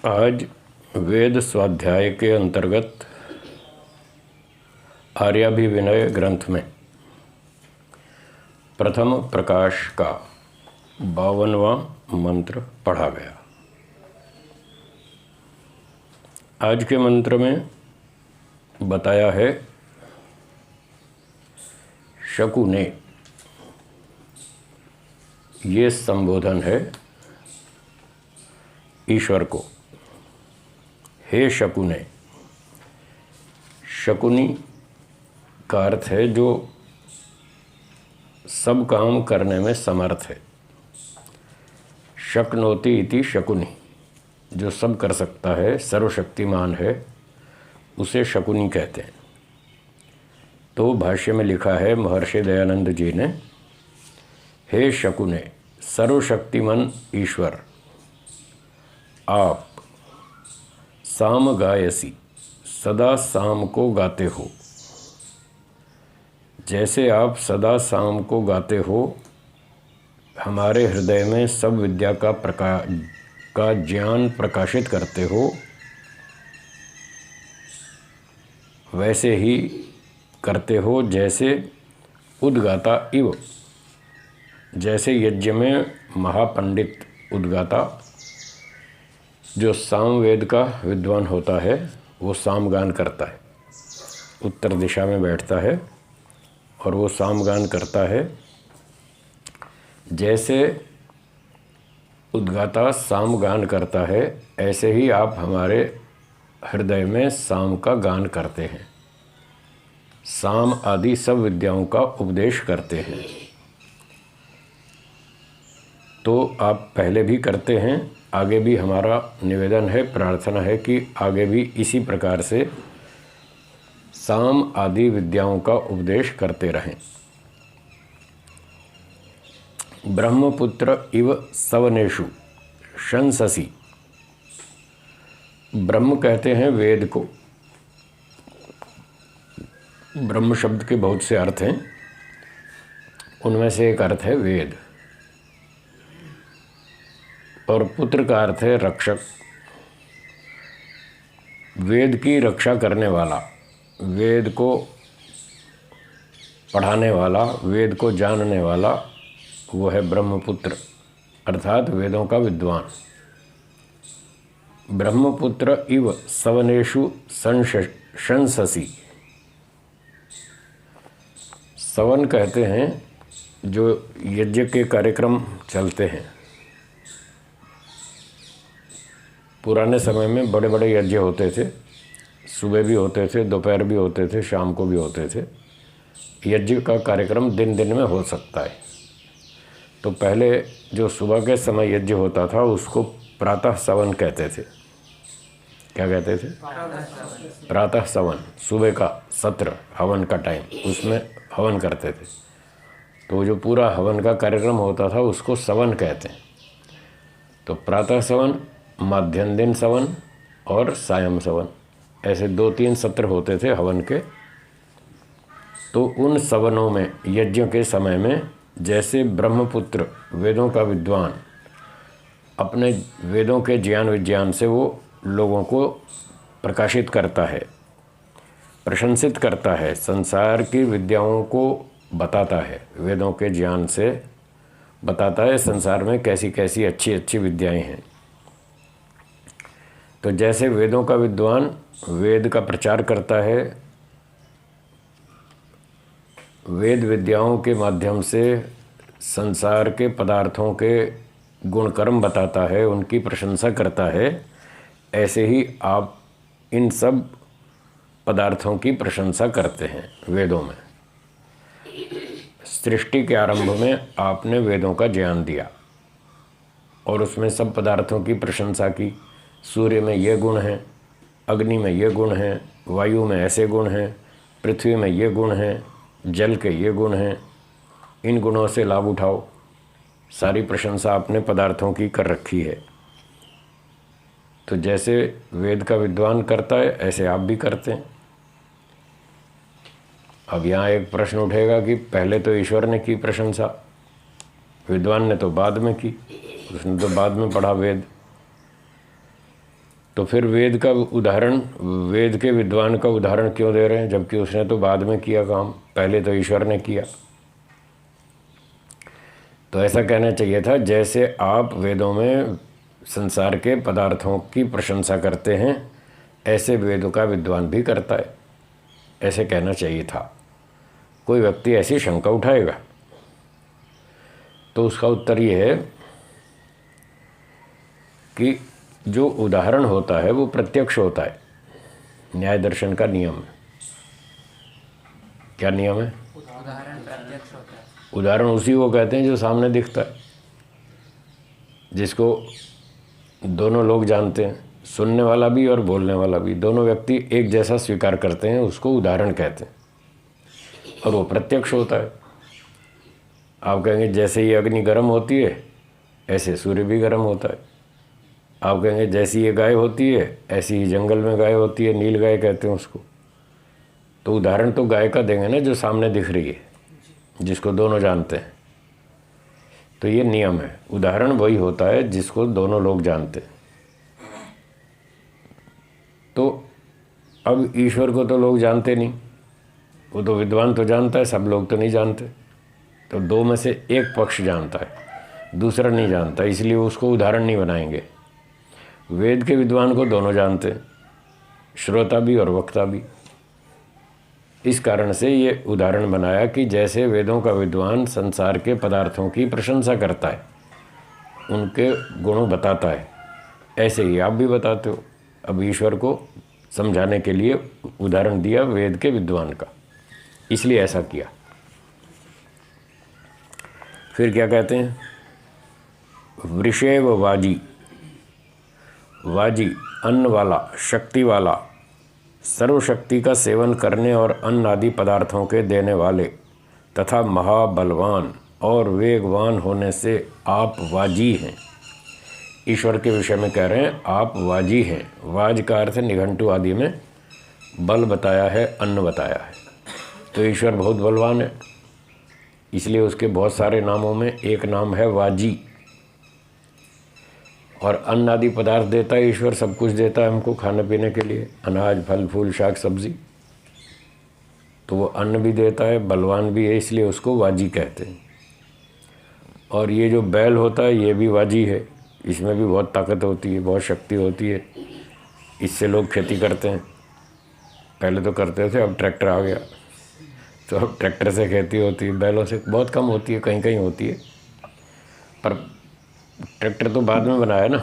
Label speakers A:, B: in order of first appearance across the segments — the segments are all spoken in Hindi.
A: आज वेद स्वाध्याय के अंतर्गत आर्याभिविनय ग्रंथ में प्रथम प्रकाश का 52वां मंत्र पढ़ा गया। आज के मंत्र में बताया है शकुने, ये संबोधन है ईश्वर को। हे शकुने, शकुनी का अर्थ है जो सब काम करने में समर्थ है। शक्नोति इति शकुनी, जो सब कर सकता है, सर्वशक्तिमान है, उसे शकुनी कहते हैं। तो भाष्य में लिखा है महर्षि दयानंद जी ने, हे शकुने, सर्वशक्तिमान ईश्वर, आप साम गायसी, सदा साम को गाते हो। जैसे आप सदा साम को गाते हो, हमारे हृदय में सब विद्या का ज्ञान प्रकाशित करते हो, वैसे ही करते हो जैसे उद्गाता इव, जैसे यज्ञ में महापंडित उद्गाता जो सामवेद का विद्वान होता है, वो सामगान करता है, उत्तर दिशा में बैठता है और वो सामगान करता है। जैसे उद्गाता सामगान करता है, ऐसे ही आप हमारे हृदय में साम का गान करते हैं, साम आदि सब विद्याओं का उपदेश करते हैं। तो आप पहले भी करते हैं, आगे भी हमारा निवेदन है, प्रार्थना है कि आगे भी इसी प्रकार से साम आदि विद्याओं का उपदेश करते रहें। ब्रह्मपुत्र इव सवनेषु शंससि, ब्रह्म कहते हैं वेद को। ब्रह्म शब्द के बहुत से अर्थ हैं, उनमें से एक अर्थ है वेद, और पुत्र का अर्थ है रक्षक। वेद की रक्षा करने वाला, वेद को पढ़ाने वाला, वेद को जानने वाला, वो है ब्रह्मपुत्र, अर्थात वेदों का विद्वान। ब्रह्मपुत्र इव सवनेषु शंससि, सवन कहते हैं जो यज्ञ के कार्यक्रम चलते हैं। पुराने समय में बड़े बड़े यज्ञ होते थे, सुबह भी होते थे, दोपहर भी होते थे, शाम को भी होते थे। यज्ञ का कार्यक्रम दिन दिन में हो सकता है। तो पहले जो सुबह के समय यज्ञ होता था उसको प्रातः सवन कहते थे। क्या कहते थे? प्रातः सवन, सुबह का सत्र, हवन का टाइम, उसमें हवन करते थे। तो जो पूरा हवन का कार्यक्रम होता था उसको सवन कहते हैं। तो प्रातः सवन, मध्याह्न दिन सवन और सायं सवन, ऐसे 2-3 सत्र होते थे हवन के। तो उन सवनों में, यज्ञों के समय में, जैसे ब्रह्मपुत्र वेदों का विद्वान अपने वेदों के ज्ञान विज्ञान से वो लोगों को प्रकाशित करता है, प्रशंसित करता है, संसार की विद्याओं को बताता है, वेदों के ज्ञान से बताता है संसार में कैसी कैसी अच्छी अच्छी विद्याएं हैं। तो जैसे वेदों का विद्वान वेद का प्रचार करता है, वेद विद्याओं के माध्यम से संसार के पदार्थों के गुण कर्म बताता है, उनकी प्रशंसा करता है, ऐसे ही आप इन सब पदार्थों की प्रशंसा करते हैं वेदों में। सृष्टि के आरंभ में आपने वेदों का ज्ञान दिया और उसमें सब पदार्थों की प्रशंसा की। सूर्य में ये गुण हैं, अग्नि में ये गुण हैं, वायु में ऐसे गुण हैं, पृथ्वी में ये गुण हैं, जल के ये गुण हैं, इन गुणों से लाभ उठाओ। सारी प्रशंसा आपने पदार्थों की कर रखी है। तो जैसे वेद का विद्वान करता है, ऐसे आप भी करते हैं। अब यहाँ एक प्रश्न उठेगा कि पहले तो ईश्वर ने की प्रशंसा, विद्वान ने तो बाद में की, उसने तो बाद में पढ़ा वेद। तो फिर वेद का उदाहरण, वेद के विद्वान का उदाहरण क्यों दे रहे हैं, जबकि उसने तो बाद में किया काम, पहले तो ईश्वर ने किया। तो ऐसा कहना चाहिए था, जैसे आप वेदों में संसार के पदार्थों की प्रशंसा करते हैं, ऐसे वेदों का विद्वान भी करता है, ऐसे कहना चाहिए था। कोई व्यक्ति ऐसी शंका उठाएगा तो उसका उत्तर ये है कि जो उदाहरण होता है वो प्रत्यक्ष होता है। न्याय दर्शन का नियम है। क्या नियम है?
B: उदाहरण प्रत्यक्ष होता है।
A: उदाहरण उसी को कहते हैं जो सामने दिखता है, जिसको दोनों लोग जानते हैं, सुनने वाला भी और बोलने वाला भी, दोनों व्यक्ति एक जैसा स्वीकार करते हैं, उसको उदाहरण कहते हैं, और वो प्रत्यक्ष होता है। आप कहेंगे जैसे ही अग्नि गर्म होती है ऐसे सूर्य भी गर्म होता है। आप कहेंगे जैसी ये गाय होती है ऐसी ही जंगल में गाय होती है, नील गाय कहते हैं उसको। तो उदाहरण तो गाय का देंगे ना जो सामने दिख रही है, जिसको दोनों जानते हैं। तो ये नियम है, उदाहरण वही होता है जिसको दोनों लोग जानते हैं। तो अब ईश्वर को तो लोग जानते नहीं, वो तो विद्वान तो जानता है, सब लोग तो नहीं जानते। तो दो में से एक पक्ष जानता है, दूसरा नहीं जानता, इसलिए उसको उदाहरण नहीं बनाएंगे। वेद के विद्वान को दोनों जानते हैं, श्रोता भी और वक्ता भी। इस कारण से ये उदाहरण बनाया कि जैसे वेदों का विद्वान संसार के पदार्थों की प्रशंसा करता है, उनके गुणों बताता है, ऐसे ही आप भी बताते हो। अब ईश्वर को समझाने के लिए उदाहरण दिया वेद के विद्वान का, इसलिए ऐसा किया। फिर क्या कहते हैं? वृषेव वाजी, वाजी अन्न वाला, शक्ति वाला, सर्वशक्ति का सेवन करने और अन्न आदि पदार्थों के देने वाले तथा महाबलवान और वेगवान होने से आप वाजी हैं। ईश्वर के विषय में कह रहे हैं आप वाजी हैं। वाज का अर्थ निघंटु आदि में बल बताया है, अन्न बताया है। तो ईश्वर बहुत बलवान है, इसलिए उसके बहुत सारे नामों में एक नाम है वाजी। और अन्न आदि पदार्थ देता है ईश्वर, सब कुछ देता है हमको खाने पीने के लिए, अनाज, फल फूल, शाक सब्जी। तो वो अन्न भी देता है, बलवान भी है, इसलिए उसको वाजी कहते हैं। और ये जो बैल होता है ये भी वाजी है, इसमें भी बहुत ताकत होती है, बहुत शक्ति होती है। इससे लोग खेती करते हैं, पहले तो करते थे, अब ट्रैक्टर आ गया तो अब ट्रैक्टर से खेती होती है, बैलों से बहुत कम होती है, कहीं कहीं होती है। पर ट्रैक्टर तो बाद में बनाया ना,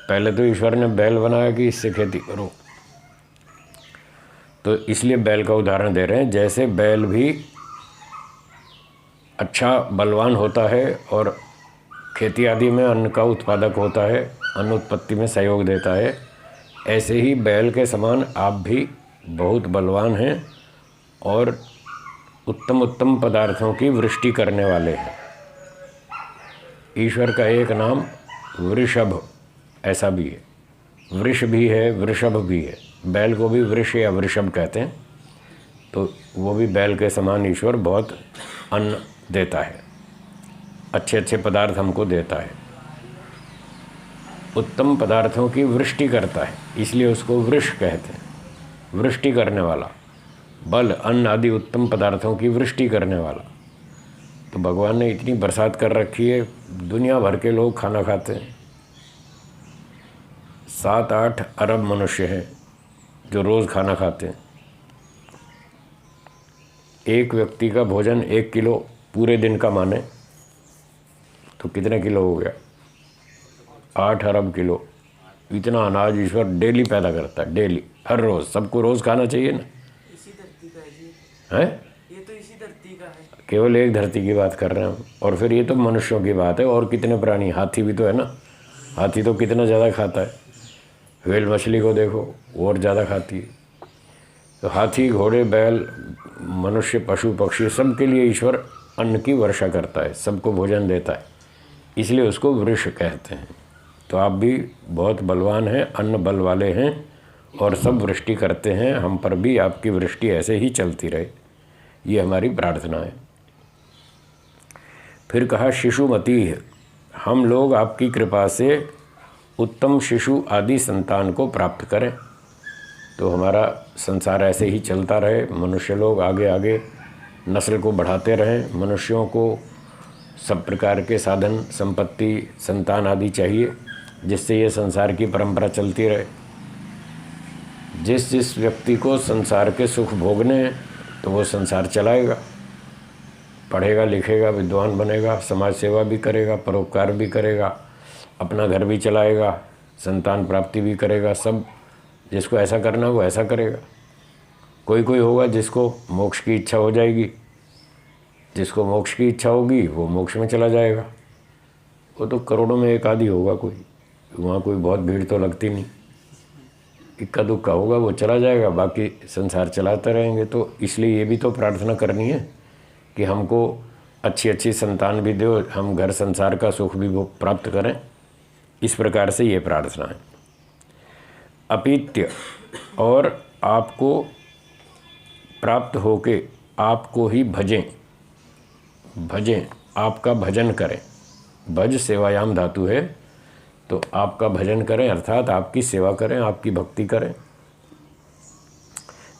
A: पहले तो ईश्वर ने बैल बनाया कि इससे खेती करो। तो इसलिए बैल का उदाहरण दे रहे हैं। जैसे बैल भी अच्छा बलवान होता है और खेती आदि में अन्न का उत्पादक होता है, अन्न उत्पत्ति में सहयोग देता है, ऐसे ही बैल के समान आप भी बहुत बलवान हैं और उत्तम उत्तम पदार्थों की वृष्टि करने वाले हैं। ईश्वर का एक नाम वृषभ ऐसा भी है, वृष भी है, वृषभ भी है। बैल को भी वृष या वृषभ कहते हैं। तो वो भी बैल के समान ईश्वर बहुत अन्न देता है, अच्छे अच्छे पदार्थ हमको देता है, उत्तम पदार्थों की वृष्टि करता है, इसलिए उसको वृष कहते हैं। वृष्टि करने वाला, बल, अन्न आदि उत्तम पदार्थों की वृष्टि करने वाला। तो भगवान ने इतनी बरसात कर रखी है, दुनिया भर के लोग खाना खाते हैं। 7-8 अरब मनुष्य हैं जो रोज़ खाना खाते हैं। एक व्यक्ति का भोजन 1 किलो पूरे दिन का माने तो कितने किलो हो गया? 8 अरब किलो। इतना अनाज ईश्वर डेली पैदा करता है, डेली, हर रोज़। सबको रोज़ खाना चाहिए ना।
B: इसी धरती का है जी,
A: है
B: ये तो इसी धरती का है।
A: केवल एक धरती की बात कर रहे हैं हम। और फिर ये तो मनुष्यों की बात है, और कितने प्राणी, हाथी भी तो है ना। हाथी तो कितना ज़्यादा खाता है, व्हेल मछली को देखो वो और ज़्यादा खाती है। तो हाथी, घोड़े, बैल, मनुष्य, पशु पक्षी, सब के लिए ईश्वर अन्न की वर्षा करता है, सबको भोजन देता है, इसलिए उसको वृष कहते हैं। तो आप भी बहुत बलवान हैं, अन्न बल वाले हैं और सब वृष्टि करते हैं। हम पर भी आपकी वृष्टि ऐसे ही चलती रहे, ये हमारी प्रार्थना है। फिर कहा शिशुमती है, हम लोग आपकी कृपा से उत्तम शिशु आदि संतान को प्राप्त करें, तो हमारा संसार ऐसे ही चलता रहे, मनुष्य लोग आगे आगे नस्ल को बढ़ाते रहें। मनुष्यों को सब प्रकार के साधन, संपत्ति, संतान आदि चाहिए, जिससे ये संसार की परंपरा चलती रहे। जिस जिस व्यक्ति को संसार के सुख भोगने हैं तो वो संसार चलाएगा, पढ़ेगा लिखेगा, विद्वान बनेगा, समाज सेवा भी करेगा, परोपकार भी करेगा, अपना घर भी चलाएगा, संतान प्राप्ति भी करेगा। सब जिसको ऐसा करना वो ऐसा करेगा। कोई कोई होगा जिसको मोक्ष की इच्छा हो जाएगी, जिसको मोक्ष की इच्छा होगी वो मोक्ष में चला जाएगा। वो तो करोड़ों में एक आधी होगा कोई, वहाँ कोई बहुत भीड़ तो लगती नहीं। इक्का दुक्का होगा वो चला जाएगा, बाकी संसार चलाते रहेंगे। तो इसलिए ये भी तो प्रार्थना करनी है कि हमको अच्छी अच्छी संतान भी दो, हम घर संसार का सुख भी वो प्राप्त करें। इस प्रकार से ये प्रार्थना है। अपीत्य, और आपको प्राप्त होके आपको ही भजें, भजें आपका भजन करें। भज सेवायाम धातु है, तो आपका भजन करें अर्थात आपकी सेवा करें, आपकी भक्ति करें।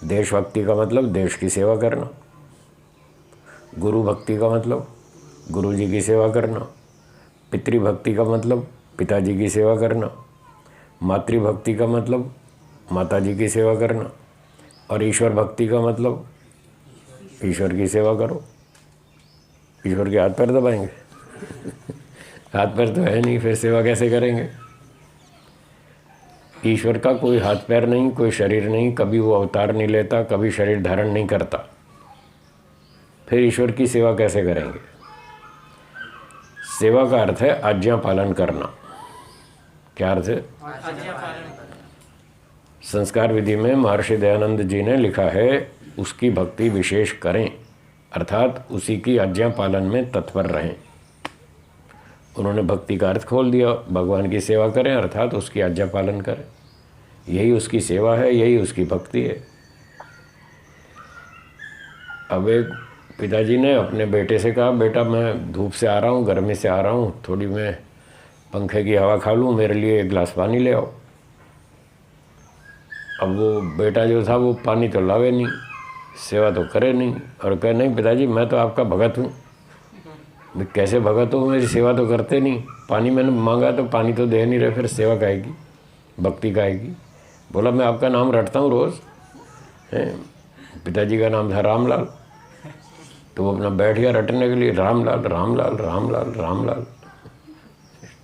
A: देशभक्ति का मतलब देश की सेवा करना, गुरु भक्ति का मतलब गुरु जी की सेवा करना, पितृभक्ति का मतलब पिताजी की सेवा करना, मातृभक्ति का मतलब माता जी की सेवा करना, और ईश्वर भक्ति का मतलब ईश्वर की सेवा करो। ईश्वर के हाथ पैर दबाएंगे? हाथ पैर तो है नहीं, फिर सेवा कैसे करेंगे? ईश्वर का कोई हाथ पैर नहीं, कोई शरीर नहीं, कभी वो अवतार नहीं लेता, कभी शरीर धारण नहीं करता, फिर ईश्वर की सेवा कैसे करेंगे? सेवा का अर्थ है आज्ञा पालन करना। क्या अर्थ है?
B: आज्ञा पालन करना।
A: संस्कार विधि में महर्षि दयानंद जी ने लिखा है, उसकी भक्ति विशेष करें, अर्थात उसी की आज्ञा पालन में तत्पर रहें। उन्होंने भक्ति का अर्थ खोल दिया, भगवान की सेवा करें अर्थात उसकी आज्ञा पालन करें। यही उसकी सेवा है, यही उसकी भक्ति है। अब एक पिताजी ने अपने बेटे से कहा, बेटा मैं धूप से आ रहा हूँ, गर्मी से आ रहा हूँ, थोड़ी मैं पंखे की हवा खा लूँ, मेरे लिए एक गिलास पानी ले आओ। अब वो बेटा जो था वो पानी तो लावे नहीं, सेवा तो करे नहीं, और कहे नहीं पिताजी मैं तो आपका भगत हूँ। मैं कैसे भगत हूँ, मेरी सेवा तो करते नहीं, पानी मैंने मांगा तो पानी तो दे नहीं रहे, फिर सेवा काहेगी, भक्ति काहेगी? बोला मैं आपका नाम रटता हूँ रोज़। पिताजी का नाम था रामलाल, तो वो अपना बैठ गया रटने के लिए, रामलाल रामलाल रामलाल रामलाल।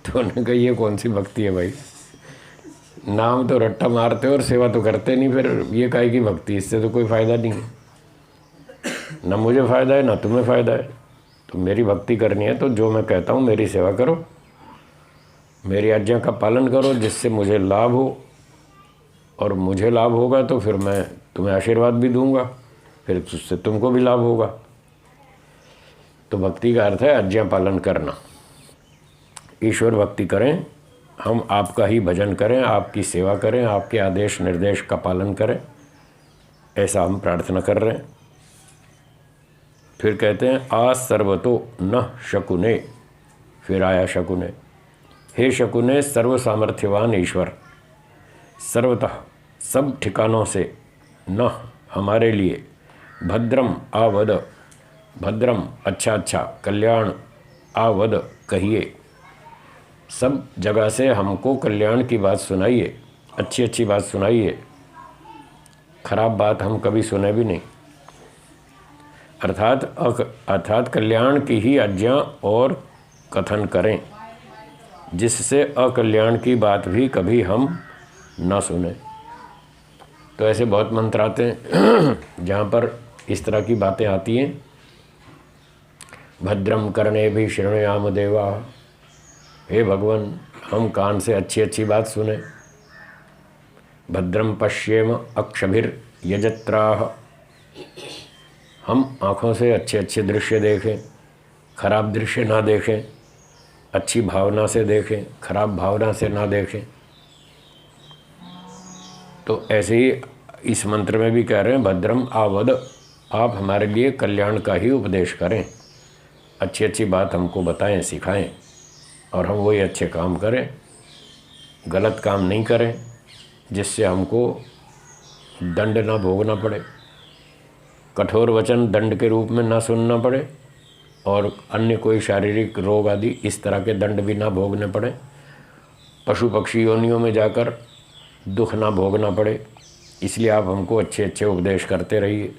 A: तो उन्होंने कहा ये कौन सी भक्ति है भाई, नाम तो रट्टा मारते और सेवा तो करते नहीं, फिर ये काहे की भक्ति? इससे तो कोई फ़ायदा नहीं है, ना मुझे फ़ायदा है ना तुम्हें फ़ायदा है। तो मेरी भक्ति करनी है तो जो मैं कहता हूँ मेरी सेवा करो, मेरी आज्ञा का पालन करो, जिससे मुझे लाभ हो, और मुझे लाभ होगा तो फिर मैं तुम्हें आशीर्वाद भी दूंगा, फिर उससे तुमको भी लाभ होगा। तो भक्ति का अर्थ है आज्ञा पालन करना। ईश्वर भक्ति करें, हम आपका ही भजन करें, आपकी सेवा करें, आपके आदेश निर्देश का पालन करें, ऐसा हम प्रार्थना कर रहे हैं। फिर कहते हैं आ सर्वतो न शकुने, फिर आया शकुने। हे शकुने, सर्व सामर्थ्यवान ईश्वर, सर्वतः सब ठिकानों से न हमारे लिए भद्रम आवद, भद्रम अच्छा अच्छा, कल्याण आवद कहिए, सब जगह से हमको कल्याण की बात सुनाइए, अच्छी अच्छी बात सुनाइए, खराब बात हम कभी सुने भी नहीं। अर्थात कल्याण की ही आज्ञा और कथन करें, जिससे अकल्याण की बात भी कभी हम न सुने। तो ऐसे बहुत मंत्र आते हैं जहाँ पर इस तरह की बातें आती हैं। भद्रम करणे भी शृणुयाम देवा, हे भगवान हम कान से अच्छी अच्छी बात सुने। भद्रम पश्येम अक्षभिर यजत्राह, हम आँखों से अच्छे अच्छे दृश्य देखें, खराब दृश्य ना देखें, अच्छी भावना से देखें, खराब भावना से ना देखें। तो ऐसे ही इस मंत्र में भी कह रहे हैं भद्रम आवद, आप हमारे लिए कल्याण का ही उपदेश करें, अच्छी अच्छी बात हमको बताएं, सिखाएं, और हम वही अच्छे काम करें गलत काम नहीं करें जिससे हमको दंड ना भोगना पड़े, कठोर वचन दंड के रूप में ना सुनना पड़े, और अन्य कोई शारीरिक रोग आदि इस तरह के दंड भी ना भोगने पड़े, पशु पक्षी योनियों में जाकर दुख ना भोगना पड़े। इसलिए आप हमको अच्छे अच्छे उपदेश करते रहिए।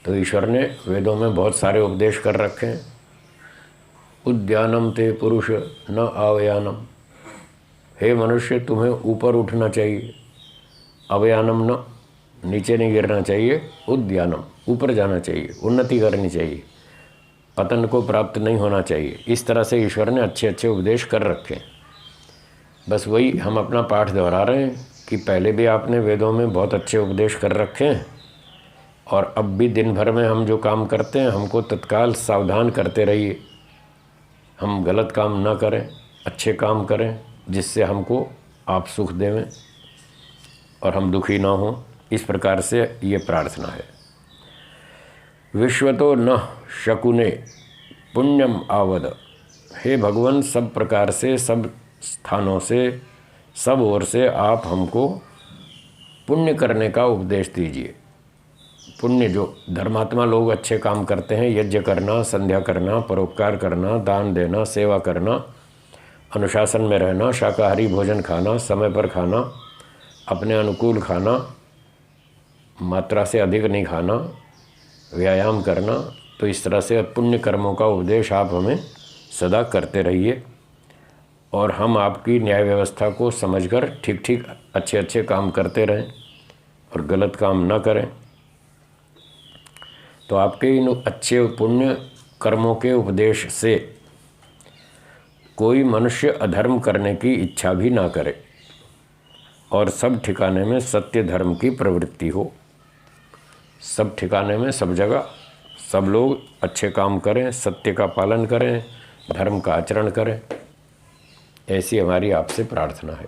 A: तो ईश्वर ने वेदों में बहुत सारे उपदेश कर रखे हैं। उद्यानम ते पुरुष न अवयानम, हे मनुष्य तुम्हें ऊपर उठना चाहिए, अवयानम न, नीचे नहीं गिरना चाहिए, उद्यानम ऊपर जाना चाहिए, उन्नति करनी चाहिए, पतन को प्राप्त नहीं होना चाहिए। इस तरह से ईश्वर ने अच्छे अच्छे उपदेश कर रखे हैं। बस वही हम अपना पाठ दोहरा रहे हैं कि पहले भी आपने वेदों में बहुत अच्छे उपदेश कर रखे हैं, और अब भी दिन भर में हम जो काम करते हैं हमको तत्काल सावधान करते रहिए, हम गलत काम ना करें, अच्छे काम करें जिससे हमको आप सुख देवें और हम दुखी ना हों। इस प्रकार से ये प्रार्थना है। विश्वतो न शकुने पुण्यम आवद, हे भगवान सब प्रकार से, सब स्थानों से, सब ओर से आप हमको पुण्य करने का उपदेश दीजिए। पुण्य जो धर्मात्मा लोग अच्छे काम करते हैं, यज्ञ करना, संध्या करना, परोपकार करना, दान देना, सेवा करना, अनुशासन में रहना, शाकाहारी भोजन खाना, समय पर खाना, अपने अनुकूल खाना, मात्रा से अधिक नहीं खाना, व्यायाम करना, तो इस तरह से पुण्य कर्मों का उपदेश आप हमें सदा करते रहिए, और हम आपकी न्याय व्यवस्था को समझकर ठीक ठीक अच्छे अच्छे काम करते रहें और गलत काम ना करें। तो आपके इन अच्छे पुण्य कर्मों के उपदेश से कोई मनुष्य अधर्म करने की इच्छा भी ना करे, और सब ठिकाने में सत्य धर्म की प्रवृत्ति हो। सब ठिकाने में, सब जगह सब लोग अच्छे काम करें, सत्य का पालन करें, धर्म का आचरण करें, ऐसी हमारी आपसे प्रार्थना है।